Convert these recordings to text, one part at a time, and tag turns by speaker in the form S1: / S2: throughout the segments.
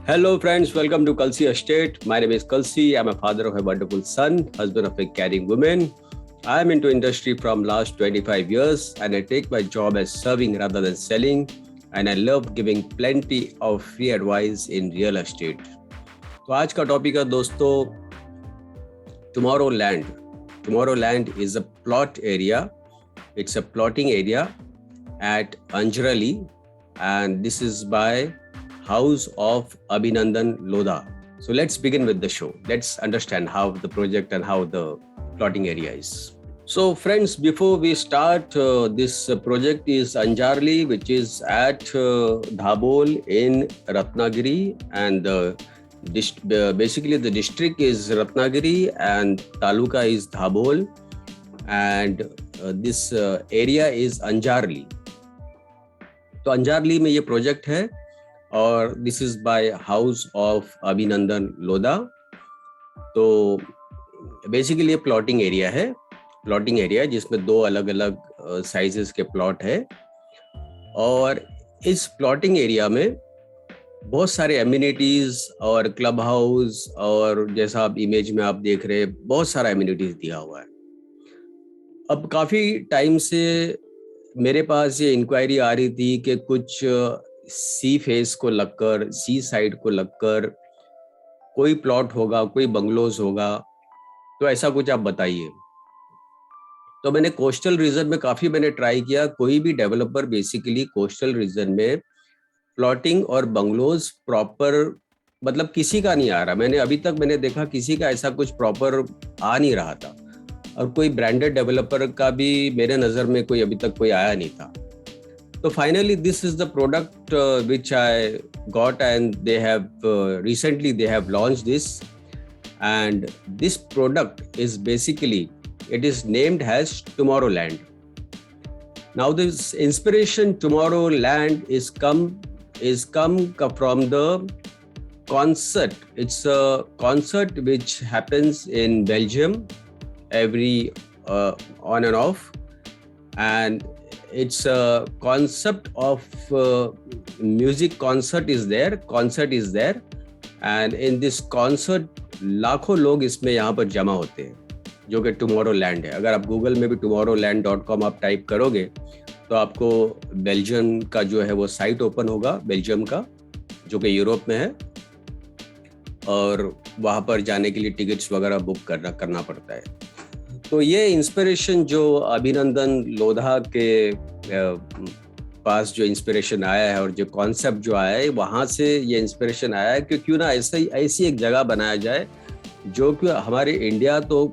S1: Hello, friends. Welcome to Kalsi Estate. My name is Kalsi. I'm a father of a wonderful son, husband of a caring woman. I'm into industry from last 25 years, and I take my job as serving rather than selling. And I love giving plenty of free advice in real estate. तो आज का topic है दोस्तों Tomorrowland. Tomorrowland is a plot area. It's a plotting area at Anjarali, and this is by House of Abhinandan Lodha. So let's begin with the show. Let's understand how the project and how the plotting area is. So friends, before we start, this project is Anjarali, which is at Dhabol in Ratnagiri, and basically the district is Ratnagiri and Taluka is Dhabol, and this area is Anjarli. तो अंजारली में ये project है और this is by house of अभिनंदन लोधा. तो basically ये plotting area है जिसमें दो अलग अलग साइजेस के प्लॉट है. और इस प्लॉटिंग एरिया में बहुत सारे एमिनिटीज और क्लब हाउस और जैसा आप इमेज में आप देख रहे हैं बहुत सारा एमिनिटीज दिया हुआ है. अब काफ़ी टाइम से मेरे पास ये इंक्वायरी आ रही थी कि कुछ सी फेस को लगकर, सी साइड को लगकर कोई प्लॉट होगा, कोई बंगलोज होगा, तो ऐसा कुछ आप बताइए. तो मैंने कोस्टल रीजन में काफ़ी मैंने ट्राई किया. कोई भी डेवलपर बेसिकली कोस्टल रीजन में प्लॉटिंग और बंगलोज प्रॉपर मतलब किसी का नहीं आ रहा. अभी तक मैंने देखा किसी का ऐसा कुछ प्रॉपर आ नहीं रहा था, और कोई ब्रांडेड डेवलपर का भी मेरे नज़र में कोई अभी तक कोई आया नहीं था. तो finally this is the product which I got, and they have recently they have launch this, and this product is basically it is named as Tomorrowland. Now this inspiration Tomorrowland is come from the concert. It's a concert which happens in Belgium every on and off, and it's a concept of music concert is there, and in this concert लाखों लोग इसमें यहाँ पर जमा होते हैं, जो कि टुमारोलैंड है. अगर आप गूगल में भी tomorrowland.com आप टाइप करोगे तो आपको बेल्जियम का जो है वो साइट ओपन होगा, बेल्जियम का, जो कि यूरोप में है, और वहाँ पर जाने के लिए टिकट्स वगैरह बुक करना पड़ता है. तो ये इंस्पिरेशन जो अभिनंदन लोधा के पास जो इंस्पिरेशन आया है और जो कॉन्सेप्ट जो आया है, वहाँ से ये इंस्पिरेशन आया है कि क्यों ना ऐसी एक जगह बनाया जाए जो कि हमारे इंडिया तो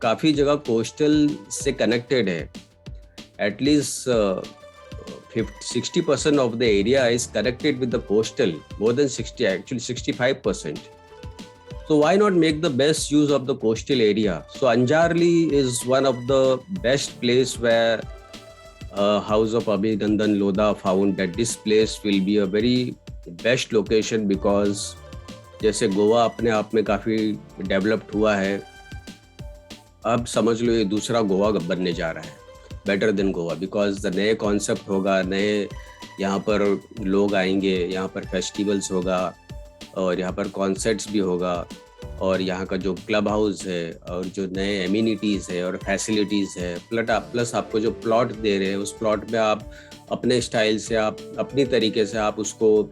S1: काफ़ी जगह कोस्टल से कनेक्टेड है. At least 60% of the area is connected with the coastal, more than 60, actually 65%. So why not make the best use of the coastal area? So Anjarli is one of the best place where House of Abhinandan Lodha found that this place will be a very best location, because जैसे गोवा अपने आप में काफ़ी developed हुआ है, अब समझ लो ये दूसरा गोवा बनने जा रहा है, better than Goa, because the नए कॉन्सेप्ट होगा, नए यहाँ पर लोग आएंगे, यहाँ पर फेस्टिवल्स होगा, और यहाँ पर कॉन्सर्ट्स भी होगा, और यहाँ का जो क्लब हाउस है और जो नए एमिनिटीज़ है और फैसिलिटीज़ है, प्लस आपको जो प्लॉट दे रहे हैं उस प्लॉट में आप अपने स्टाइल से, आप अपनी तरीके से आप उसको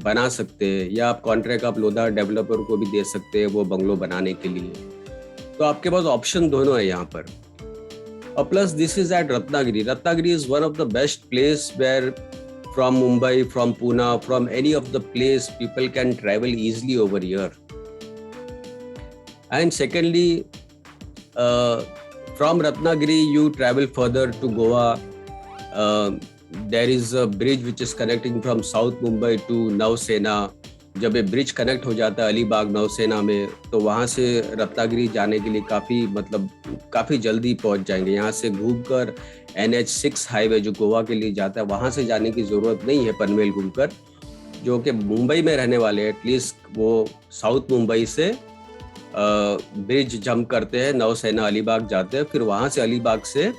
S1: बना सकते हैं, या आप कॉन्ट्रैक्ट आप लोधा डेवलपर को भी दे सकते हैं वो बंगलो बनाने के लिए. तो आपके पास ऑप्शन दोनों है यहाँ पर. और plus this is at Ratnagiri is one of the best place where from Mumbai, from Poona, from any of the place people can travel easily over here. And secondly, from Ratnagiri you travel further to Goa. There is a bridge which is connecting from South Mumbai to Nausena. जब ये bridge connect हो जाता है अलीबाग नौसेना में, तो वहाँ से रत्नागिरी जाने के लिए काफ़ी जल्दी पहुँच जाएंगे. यहाँ से घूमकर NH6 हाईवे जो गोवा के लिए जाता है, वहाँ से जाने की ज़रूरत नहीं है पनवेल घूमकर. जो कि मुंबई में रहने वाले एटलीस्ट वो साउथ मुंबई से ब्रिज जंप करते हैं, नौसेना अलीबाग जाते हैं, फिर वहाँ से अलीबाग से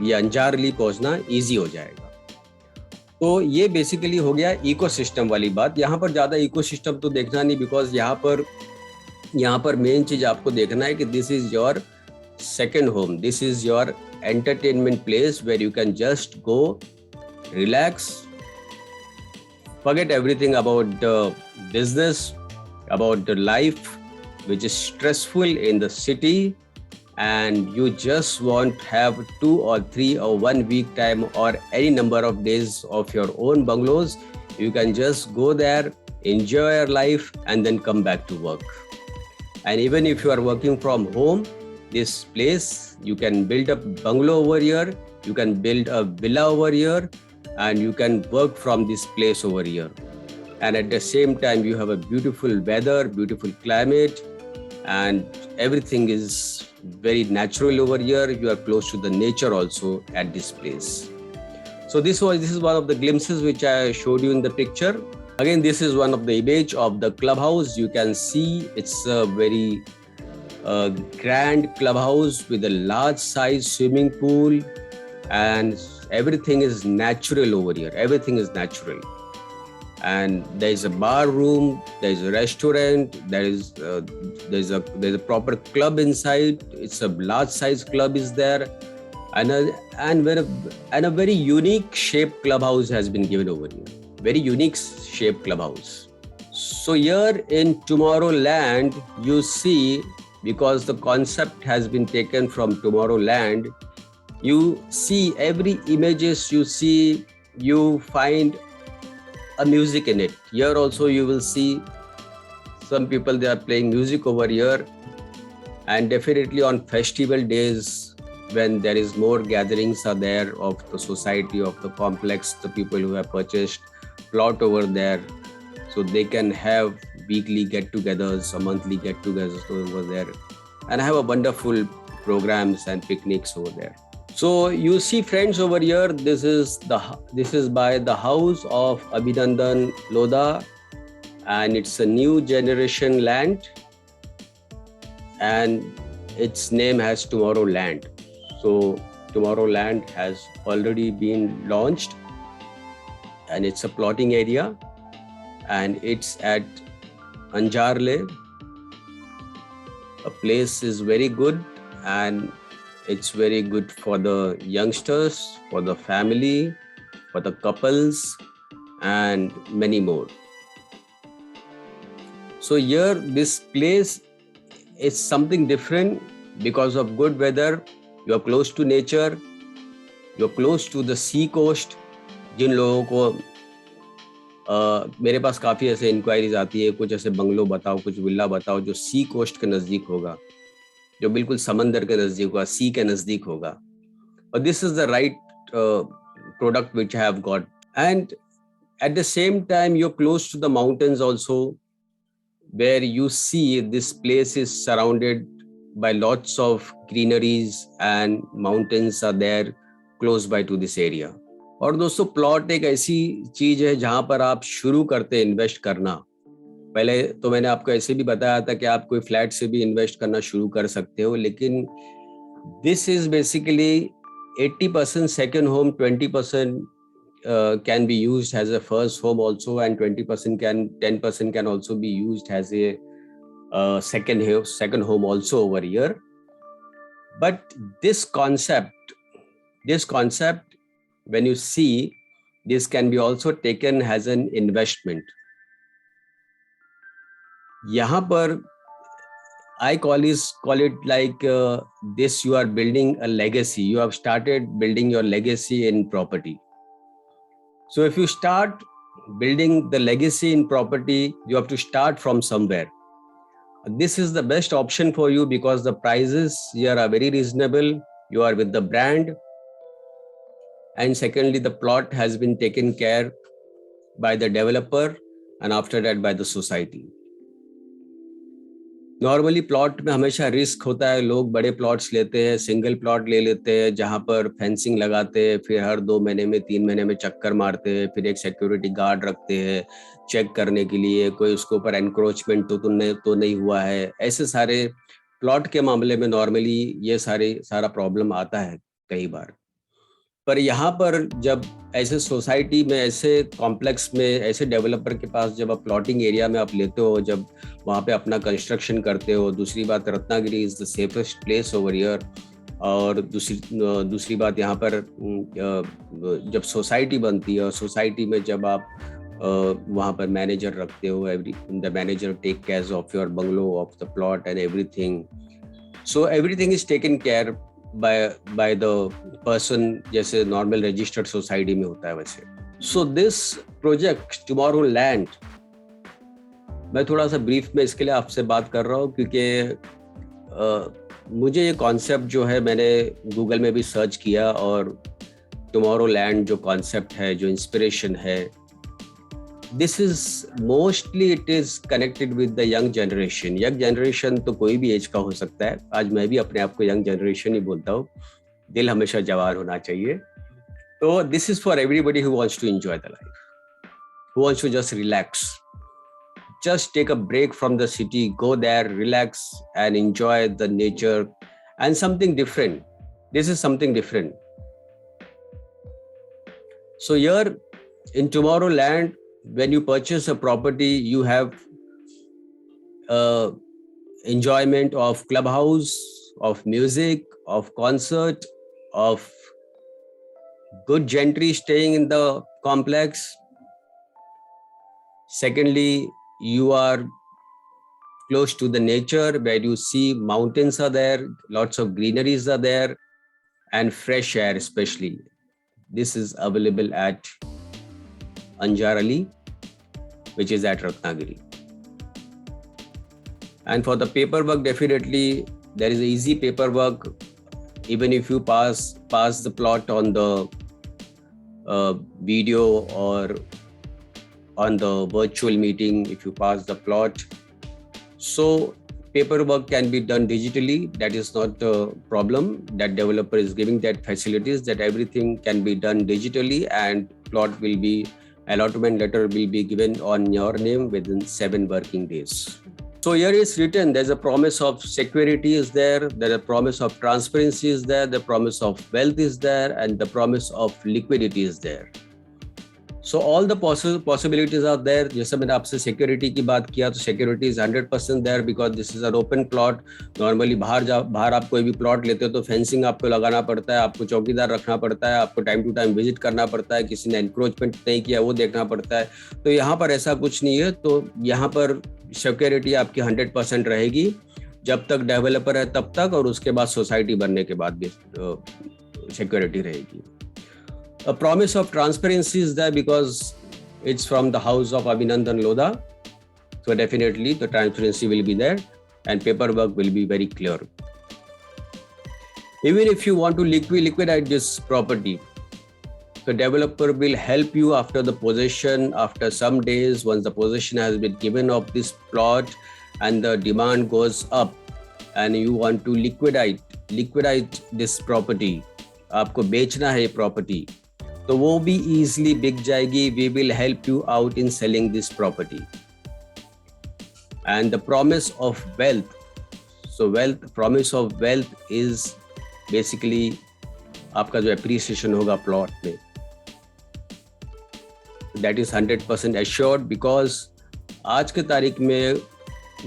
S1: ये अंजारली पहुँचना ईजी हो जाएगा. तो ये बेसिकली हो गया इकोसिस्टम वाली बात। यहाँ पर ज़्यादा इकोसिस्टम तो देखना नहीं, बिकॉज यहाँ पर मेन चीज आपको देखना है कि this is your second home. This is your entertainment place where you can just go, relax, forget everything about the business, about the life which is stressful in the city, and you just want have 2 or 3 or 1 week time or any number of days of your own bungalows. You can just go there, enjoy your life, and then come back to work. And even if you are working from home, this place, you can build a bungalow over here, you can build a villa over here, and you can work from this place over here. And at the same time, you have a beautiful weather, beautiful climate, and everything is very natural over here. You are close to the nature also at this place. So this is one of the glimpses which I showed you in the picture. Again, this is one of the image of the clubhouse. You can see it's a very grand clubhouse with a large size swimming pool, and everything is natural over here. Everything is natural, and there is a bar room, there is a restaurant, there's a proper club inside. It's a large size club is there, and a very unique shaped clubhouse has been given over here. Very unique shaped clubhouse. So here in Tomorrowland, you see, because the concept has been taken from Tomorrowland, you see every images you see, you find a music in it. Here also you will see some people, they are playing music over here. And definitely on festival days, when there is more gatherings are there of the society, of the complex, the people who have purchased plot over there, so they can have weekly get-togethers or monthly get-togethers over there, and have a wonderful programs and picnics over there. So you see, friends, over here, this is by the house of Abhinandan Lodha, and it's a new generation land, and its name has Tomorrowland. So Tomorrowland has already been launched, and it's a plotting area, and it's at Anjarle. A place is very good, and it's very good for the youngsters, for the family, for the couples, and many more. So here, this place is something different because of good weather. You are close to nature, you are close to the sea coast. जिन लोगों को मेरे पास काफ़ी ऐसे inquiries आती है, कुछ ऐसे bungalow बताओ, कुछ विला बताओ जो सी कोस्ट के नज़दीक होगा, जो बिल्कुल समंदर के नज़दीक होगा, सी के नज़दीक होगा. और this is the right product which I have got. And at the same time, you're close to the mountains also, where you see this place is surrounded by lots of greeneries and mountains are there close by to this area. और दोस्तों, plot एक ऐसी चीज है जहां पर आप शुरू करते हैं इन्वेस्ट करना. पहले तो मैंने आपको ऐसे भी बताया था कि आप कोई फ्लैट से भी इन्वेस्ट करना शुरू कर सकते हो, लेकिन this is basically 80% second home, 20% can be used as a first home also, and 10% can also be used as a second home also over here. But this concept, when you see, this can be also taken as an investment. यहाँ पर I call it like this: you are building a legacy. You have started building your legacy in property. So if you start building the legacy in property, you have to start from somewhere. This is the best option for you because the prices here are very reasonable. You are with the brand. And secondly, the plot has been taken care by the developer and after that by the society. Normally plot में हमेशा risk होता है. लोग बड़े plots लेते हैं, single plot ले लेते हैं जहां पर फेंसिंग लगाते हैं, फिर हर 2 महीने में 3 महीने में चक्कर मारते हैं, फिर एक सिक्योरिटी गार्ड रखते हैं चेक करने के लिए कोई उसके ऊपर एनक्रोचमेंट तो नहीं हुआ है. ऐसे सारे प्लॉट के मामले में नॉर्मली ये सारा प्रॉब्लम आता है कई बार. पर यहाँ पर जब ऐसे सोसाइटी में, ऐसे कॉम्प्लेक्स में, ऐसे डेवलपर के पास जब आप प्लॉटिंग एरिया में आप लेते हो, जब वहाँ पे अपना कंस्ट्रक्शन करते हो, दूसरी बात Ratnagiri is the safest place over here, और दूसरी बात यहाँ पर जब सोसाइटी बनती है, और सोसाइटी में जब आप वहाँ पर मैनेजर रखते हो, the manager take care of your bungalow, of the plot and everything, so everything is taken care by the person, जैसे नॉर्मल रजिस्टर्ड सोसाइटी में होता है वैसे. So this project tomorrow land, मैं थोड़ा सा ब्रीफ में इसके लिए आपसे बात कर रहा हूँ क्योंकि मुझे ये कॉन्सेप्ट जो है, मैंने गूगल में भी सर्च किया, और टुमारो लैंड जो कॉन्सेप्ट है, जो इंस्पिरेशन है, this is mostly it is connected with the young generation. Young generation तो कोई भी एज का हो सकता है. आज मैं भी अपने आप को यंग जनरेशन ही बोलता हूँ. दिल हमेशा जवान होना चाहिए. तो this is for everybody who wants to enjoy the life, who wants to just relax, just take a break from the city, go there, relax and enjoy the nature and something different. This is something different. So here in Tomorrowland, when you purchase a property, you have enjoyment of clubhouse, of music, of concert, of good gentry staying in the complex. Secondly, you are close to the nature, where you see mountains are there, lots of greeneries are there, and fresh air especially. This is available at Anjarali, which is at Ratnagiri. And for the paperwork, definitely there is easy paperwork. Even if you pass the plot on the video or on the virtual meeting, if you pass the plot, so paperwork can be done digitally. That is not a problem. That developer is giving that facilities, that everything can be done digitally, and plot will be, allotment letter will be given on your name within 7 working days. So here is written, there's a promise of security is there, there's a promise of transparency is there, the promise of wealth is there, and the promise of liquidity is there. So all the possibilities are there. जैसे मैंने आपसे security की बात किया, तो security is 100% there, because this is an open plot. Normally बाहर आप कोई भी प्लॉट लेते हो तो फेंसिंग आपको लगाना पड़ता है, आपको चौकीदार रखना पड़ता है, आपको टाइम टू टाइम विजिट करना पड़ता है, किसी ने एनक्रोचमेंट नहीं किया वो देखना पड़ता है. तो यहाँ पर ऐसा कुछ नहीं है. तो यहाँ पर सिक्योरिटी आपकी 100% रहेगी जब तक डेवलपर है तब तक, और उसके बाद सोसाइटी बनने के बाद भी सिक्योरिटी रहेगी. A promise of transparency is there because it's from the house of Abhinandan Lodha. So definitely the transparency will be there and paperwork will be very clear. Even if you want to liquidate this property, the developer will help you after the possession, after some days, once the possession has been given of this plot and the demand goes up and you want to liquidate this property. आपको बेचना है ये property. तो वो भी easily बिक जाएगी. We will help you out in selling this property. And the promise of wealth. So promise of wealth is basically आपका जो appreciation होगा plot में. That is 100% assured because आज के तारीख में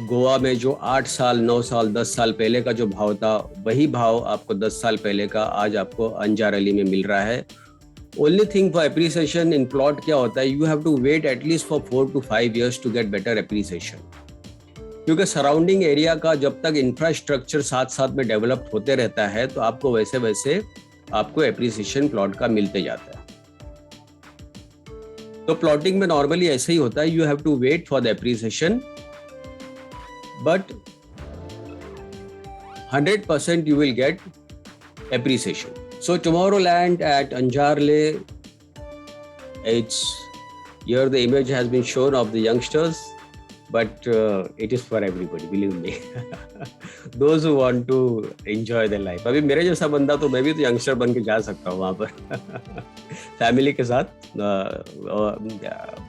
S1: गोवा में जो 8 साल, 9 साल, 10 साल पहले का जो भाव था, वही भाव आपको 10 साल पहले का आज आपको अंजारली में मिल रहा है. Only thing for appreciation in plot क्या होता है, you have to wait at least for 4 to 5 years to get better appreciation. क्योंकि सराउंडिंग एरिया का जब तक इंफ्रास्ट्रक्चर साथ साथ में डेवलप होते रहता है तो आपको वैसे वैसे आपको एप्रिसिएशन प्लॉट का मिलते जाता है. तो प्लॉटिंग में नॉर्मली ऐसे ही होता है, you have to wait for the appreciation, but 100% you will get appreciation. So Tomorrowland at Anjarle, it's here the image has been shown of the youngsters, but it is for everybody, believe me. Those who want to enjoy their life. अभी मेरे जैसा बंदा तो मैं भी तो youngster बन के जा सकता हूँ वहाँ पर. फैमिली के साथ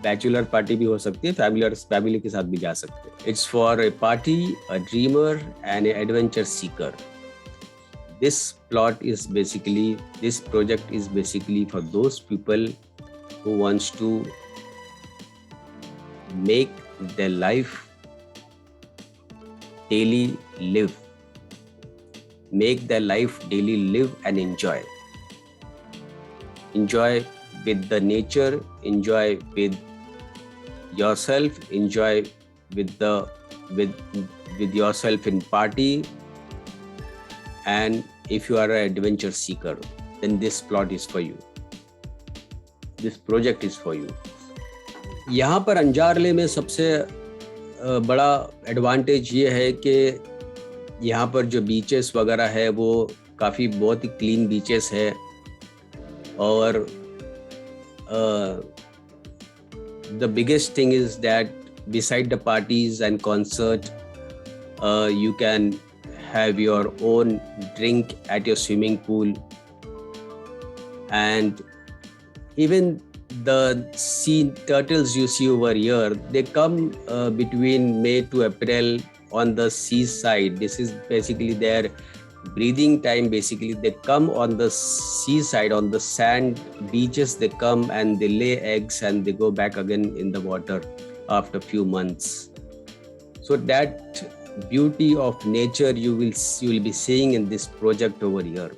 S1: बैचलर पार्टी भी हो सकती है, फैमिली के साथ भी जा सकते हैं. It's for a party, a dreamer and A adventure Sikar. this project is basically for those people who wants to make their life daily live and enjoy with the nature, enjoy with yourself, enjoy with yourself in party. And if you are an adventure seeker, then this plot is for you. This project is for you. यहाँ पर अंजारले में सबसे बड़ा advantage ये है कि यहाँ पर जो बीचेस वगैरह है वो काफ़ी बहुत ही क्लीन बीचेस है और the biggest thing is that beside the parties and concert, you can have your own drink at your swimming pool, and even the sea turtles you see over here, they come between May to April on the seaside. This is basically their breathing time. Basically they come on the seaside, on the sand beaches. They come and they lay eggs and they go back again in the water after a few months. So that beauty of nature you will be seeing in this project over here.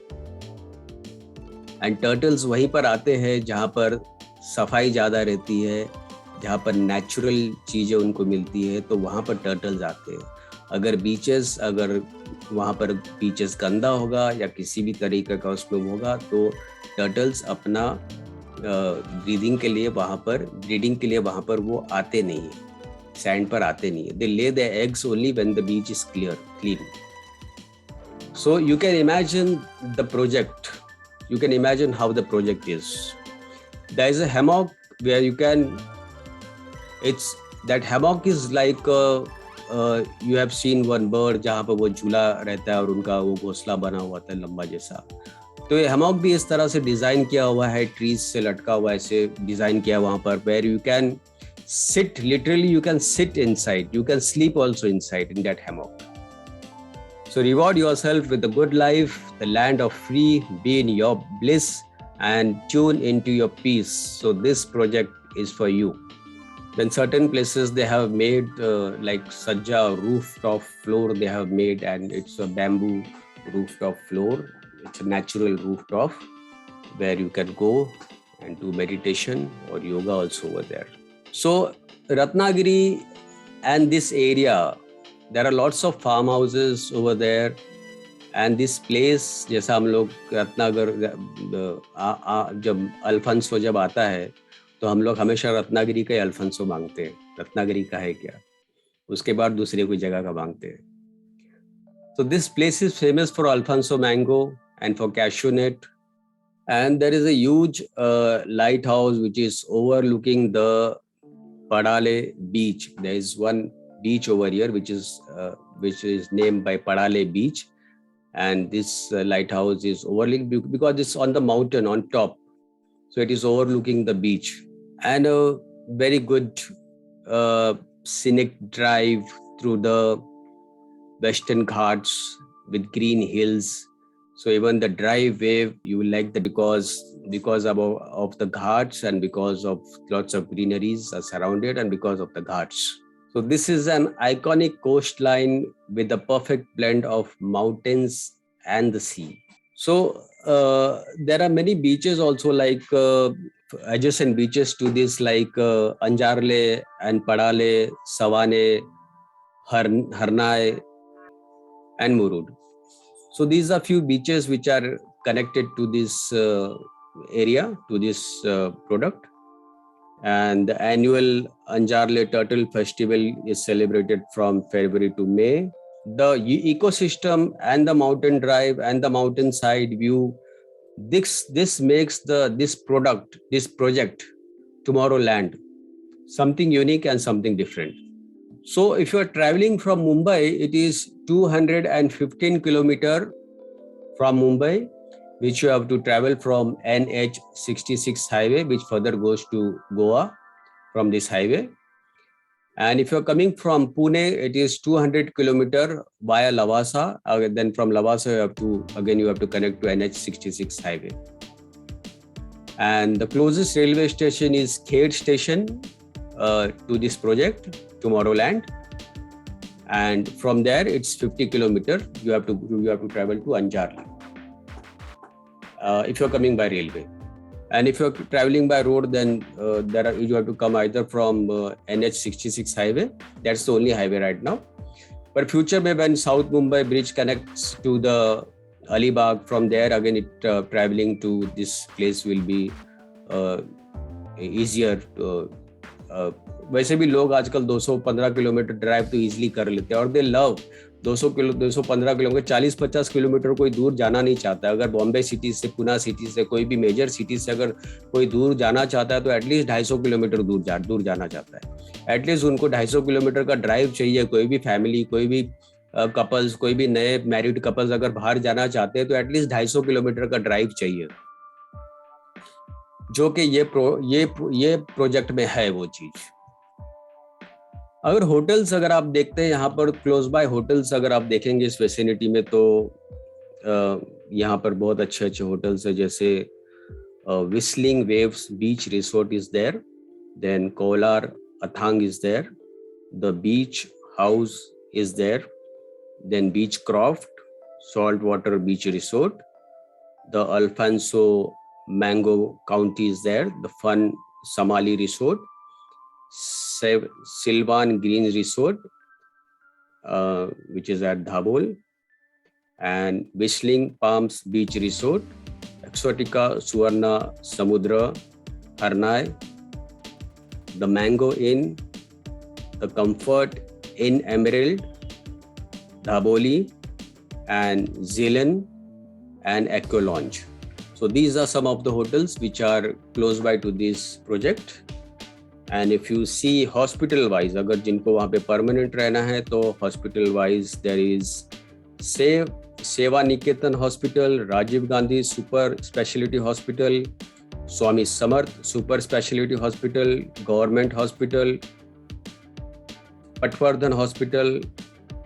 S1: And turtles वहीं पर आते हैं जहाँ पर सफाई ज़्यादा रहती है, जहाँ पर नेचुरल चीज़ें उनको मिलती है, तो वहाँ पर टर्टल्स आते हैं. अगर वहाँ पर बीचेस गंदा होगा या किसी भी तरीके का उसमें होगा तो टर्टल्स अपना ब्रीडिंग के लिए वहाँ पर वो आते नहीं है, सैंड पर आते नहीं है. दे ले the eggs only when the beach is clean. So you can imagine the project. You can imagine how the project is. There is a hammock where you can. That hammock is like you have seen one bird जहाँ पर वो झूला रहता है और उनका वो घोंसला बना हुआ था लंबा जैसा. तो ये hammock भी इस तरह से डिजाइन किया हुआ है, ट्रीज से लटका हुआ ऐसे डिजाइन किया वहाँ पर, where you can sit, literally you can sit inside. You can sleep also inside in that hammock. So reward yourself with a good life, the land of free, be in your bliss and tune into your peace. So this project is for you. Then certain places they have made like Sajja rooftop floor they have made, and it's a bamboo rooftop floor. It's a natural rooftop where you can go and do meditation or yoga also over there. So Ratnagiri and this area, there are lots of farmhouses over there, and this place जैसा हम लोग रत्नागर जब Alphonso जब आता है तो हम लोग हमेशा रत्नागिरी का अल्फांसो मांगते हैं. रत्नागिरी का है क्या, उसके बाद दूसरे कोई जगह का मांगते हैं. So this place is famous for Alfonso mango and for cashew nut, and there is a huge lighthouse which is overlooking the Padale beach. There is one beach over here which is named by Padale Beach, and this lighthouse is overlooking because it's on the mountain on top, so it is overlooking the beach, and a very good scenic drive through the Western Ghats with green hills. So even the drive wave you will like that because of the Ghats and because of lots of greeneries are surrounded and because of the Ghats. So this is an iconic coastline with a perfect blend of mountains and the sea. So there are many beaches also like adjacent beaches to this like Anjarle and Padale, Savane, Harnai and Murud. So these are few beaches which are connected to this area, to this product. And the annual Anjarle Turtle Festival is celebrated from February to May. The ecosystem and the mountain drive and the mountainside view, this makes this project Tomorrowland something unique and something different. So if you are traveling from Mumbai, it is 215 kilometers from Mumbai, which you have to travel from NH66 highway, which further goes to Goa from this highway. And if you're coming from Pune, it is 200 kilometer via Lavasa. Then from Lavasa, you have to connect to NH66 highway. And the closest railway station is Khed station to this project, Tomorrowland. And from there, it's 50 kilometer. You have to travel to Anjarli. If you're coming by railway. And if you're traveling by road, then you have to come either from NH66 highway. That's the only highway right now. But future में when South Mumbai bridge connects to the Alibag, from there again traveling to this place will be easier. वैसे भी लोग आजकल 215 kilometre drive तो easily कर लेते हैं और दे लव 215 किलोमीटर 40-50 किलोमीटर कोई दूर जाना नहीं चाहता है. अगर बॉम्बे सिटी से, पुणे सिटी से, कोई भी मेजर सिटी से अगर कोई दूर जाना चाहता है तो एटलीस्ट 250 किलोमीटर दूर जाना चाहता है. एटलीस्ट उनको 250 किलोमीटर का ड्राइव चाहिए. कोई भी फैमिली, कोई भी कपल्स, कोई भी नए मैरिड कपल्स अगर बाहर जाना चाहते हैं तो एटलीस्ट 250 किलोमीटर का ड्राइव चाहिए, जो कि ये प्रोजेक्ट में है वो चीज. अगर होटल्स अगर आप देखते हैं यहाँ पर क्लोज बाय होटल्स अगर आप देखेंगे इस विसिनिटी में तो यहाँ पर बहुत अच्छे अच्छे होटल्स है. जैसे whistling waves beach resort is there, then Kolar Athang is there, the beach house is there, then beach croft salt water beach resort, the alphonso mango county is there, the fun Samali resort, Sylvan Greens Resort, which is at Dhabol, and Whistling Palms Beach Resort, Exotica Suvarna Samudra, Harnai, the Mango Inn, the Comfort Inn Emerald, Dhaboli, and Zealand, and Echo Lounge. So these are some of the hotels which are close by to this project. And if you see hospital wise, अगर जिनको वहाँ पे permanent रहना है तो hospital wise there is Seva Niketan hospital, Rajiv Gandhi super speciality hospital, Swami Samarth super speciality hospital, government hospital, Patwardhan hospital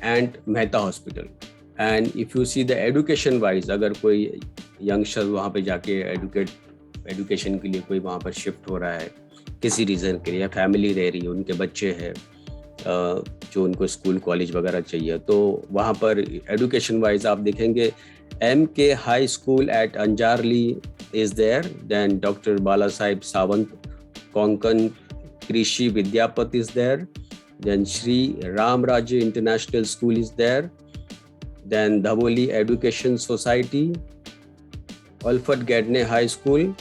S1: and Mehta hospital. And if you see the education wise, अगर कोई youngster वहाँ पे जाके एजुकेशन के लिए कोई वहाँ पर शिफ्ट हो रहा है किसी रीज़न के लिए, या फैमिली रह रही है, उनके बच्चे हैं जो उनको स्कूल कॉलेज वगैरह चाहिए, तो वहाँ पर एजुकेशन वाइज आप देखेंगे MK high school at Anjarli is there, then doctor Bala Saheb Sawant Konkan Krishi Vidyapeeth is there, then Shri Ram Rajya international school is there, then Dhaboli education society, Alfred Gadne high school,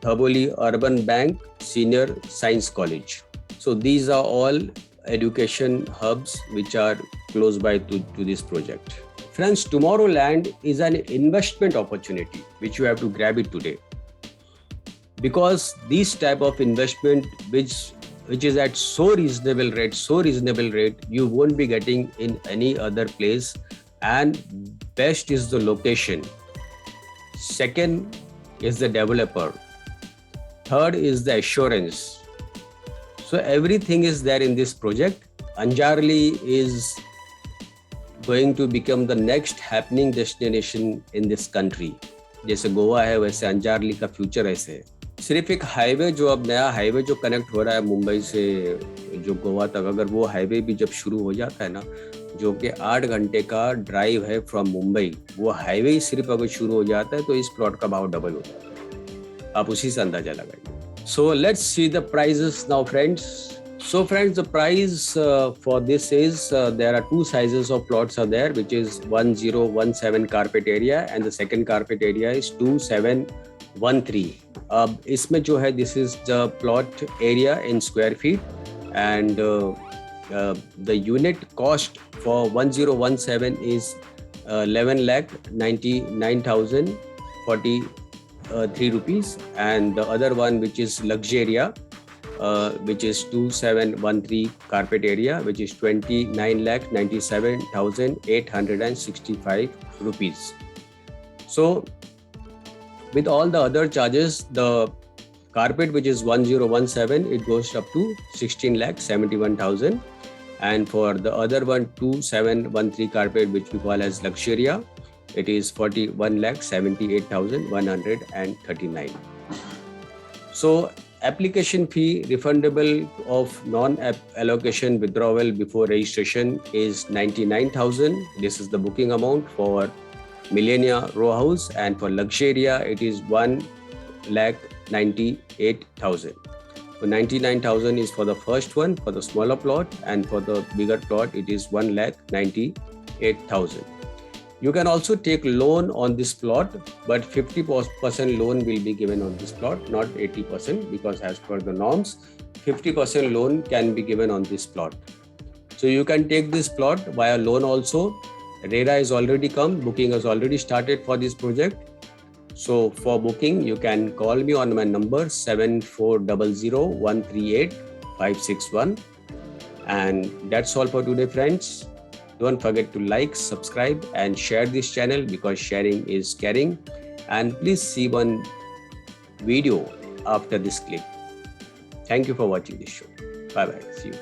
S1: Dhaboli Urban Bank Senior Science College. So these are all education hubs which are close by to this project. Friends, Tomorrowland is an investment opportunity which you have to grab it today. Because this type of investment which is at so reasonable rate, you won't be getting in any other place, and best is the location. Second is the developer. Third is the assurance. So everything is there in this project. Anjarli is going to become the next happening destination in this country. जैसे गोवा है वैसे अंजारली का future ऐसे है. सिर्फ एक highway जो अब नया हाईवे जो कनेक्ट हो रहा है मुंबई से जो गोवा तक, अगर वो हाईवे भी जब शुरू हो जाता है ना, जो कि 8 घंटे का ड्राइव है फ्रॉम मुंबई, वो हाईवे ही सिर्फ अगर शुरू हो जाता है तो इस प्लॉट का भाव डबल होता है. आप उसी से अंदाजा लगाइए. So let's see the prices now friends. So friends, the price for this is there are two sizes of plots are there, which is 1017 carpet area and the second carpet area is 2713. अब इसमें जो है this is the plot area in square feet, and the unit cost for 1017 is 11,99,043 rupees, and the other one which is Luxuria, which is 2713 carpet area, which is 29,97,865 rupees. So with all the other charges, the carpet, which is 1017, it goes up to 16,71,000. And for the other one, 2713 carpet, which we call as Luxuria, it is 41,78,139. So application fee refundable of non-allocation withdrawal before registration is 99,000. This is the booking amount for Millennia Row House, and for Luxuria it is 1,98,000. So 99,000 is for the first one, for the smaller plot, and for the bigger plot it is 1,98,000. You can also take loan on this plot, but 50% loan will be given on this plot, not 80%, because as per the norms, 50% loan can be given on this plot. So you can take this plot via loan also. RERA is already come, booking has already started for this project. So for booking, you can call me on my number 7400138561. And that's all for today, friends. Don't forget to like, subscribe, and share this channel, because sharing is caring. And please see one video after this clip. Thank you for watching this show. Bye bye. See you.